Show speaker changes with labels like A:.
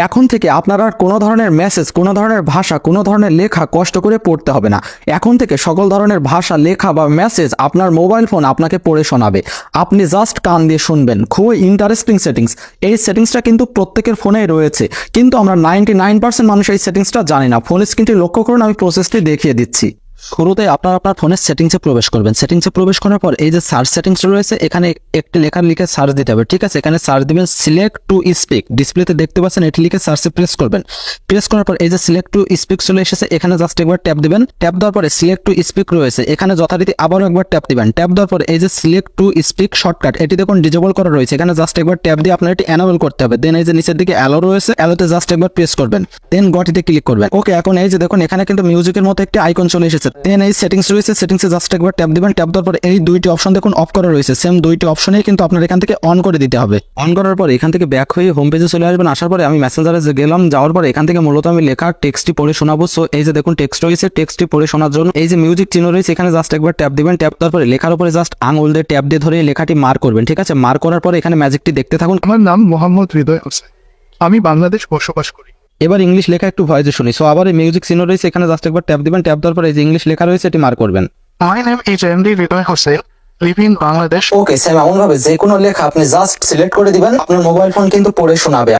A: এখন থেকে আপনার আর কোনো ধরনের মেসেজ, কোনো ধরনের ভাষা, কোনো ধরনের লেখা কষ্ট করে পড়তে হবে না। এখন থেকে সকল ধরনের ভাষা, লেখা বা মেসেজ আপনার মোবাইল ফোন আপনাকে পড়ে শোনাবে। আপনি জাস্ট কান দিয়ে শুনবেন। খুবই ইন্টারেস্টিং সেটিংস। এই সেটিংসটা কিন্তু প্রত্যেকের ফোনেই রয়েছে, কিন্তু আমরা 99% মানুষ এই সেটিংসটা জানি না। ফোন স্ক্রিনটি লক্ষ্য করুন, আমি প্রসেসটি দেখিয়ে দিচ্ছি। শুরুতে আপনার ফোনের সেটিংসে প্রবেশ করবেন। সেটিংসে প্রবেশ করার পর এই যে সার্চ সেটিংস রয়েছে, এখানে একটি লেখা লিখে সার্চ দিতে হবে, ঠিক আছে। এখানে সার্চ দিবেন সিলেক্ট টু স্পিক। ডিসপ্লেতে দেখতে পাচ্ছেন, এটি লিখে সার্চে প্রেস করবেন। প্রেস করার পর এই যে সিলেক্ট টু স্পিক চলে এসেছে, এখানে জাস্ট একবার ট্যাপ দিবেন। ট্যাপ দেওয়ার পরে সিলেক্ট টু স্পিক রয়েছে, এখানে যথারীতি আবারও একবার ট্যাপ দিবেন। ট্যাপ দেওয়ার পরে এই যে সিলেক্ট টু স্পিক শর্টকাট, এটি দেখুন ডিজেবল করা রয়েছে, এখানে জাস্ট একবার ট্যাপ দিয়ে আপনার এটি এনেবল করতে হবে। দেন এই যে নিচের দিকে অ্যালো রয়েছে, অ্যালোতে জাস্ট একবার প্রেস করবেন। দেন গটিতে ক্লিক করবেন। ওকে, এখন এই যে দেখুন এখানে কিন্তু মিউজিকের মতো একটি আইকন চলে এসেছে। দেন এই সেটিংস রয়েছে, সেটিংসে জাস্ট একবার ট্যাপ দিবেন। ট্যাপ দেওয়ার পরে এই দুইটি অপশন দেখুন অফ করা রয়েছে, সেম দুইটি অপশনেই কিন্তু আপনার এখান থেকে অন করে দিতে হবে। অন করার পরে এখান থেকে ব্যাক হয়ে হোম পেজে চলে আসবেন। আসার পরে আমি মেসেঞ্জারে গেলাম, যাওয়ার পরে এখান থেকে মূলত আমি লেখা টেক্সটটি পড়ে শোনাবো। সো এই যে দেখুন টেক্সট রয়েছে, টেক্সটটি পড়ে শোনার জন্য এই যে মিউজিক চিহ্ন রয়েছে, এখানে জাস্ট একবার ট্যাপ দিবেন। ট্যাপ দেওয়ার পরে লেখার উপরে জাস্ট আঙুল দিয়ে ট্যাপ দিয়ে ধরে লেখাটি মার্ক করবেন, ঠিক আছে। মার্ক করার পরে এখানে ম্যাজিকটি দেখতে থাকুন।
B: আমার নাম মোহাম্মদ হৃদয় হোসেন, আমি বাংলাদেশ বসবাস করি।
A: এবার ইংলিশ লেখা একটু ভয়েসে শুনি। সো আবার এই মিউজিক চিহ্ন রয়েছে, এখানে জাস্ট একবার ট্যাপ দিবেন। ট্যাপ দেওয়ার পরে এই যে ইংলিশ লেখা রয়েছে, এটি মার্ক করবেন।
B: My name is MD Hridoy Hossain, live in Bangladesh.
A: Okay, same এমন ভাবে যে কোনো লেখা আপনি জাস্ট সিলেক্ট করে দিবেন, আপনার মোবাইল ফোন কিন্তু পড়ে শোনাবে।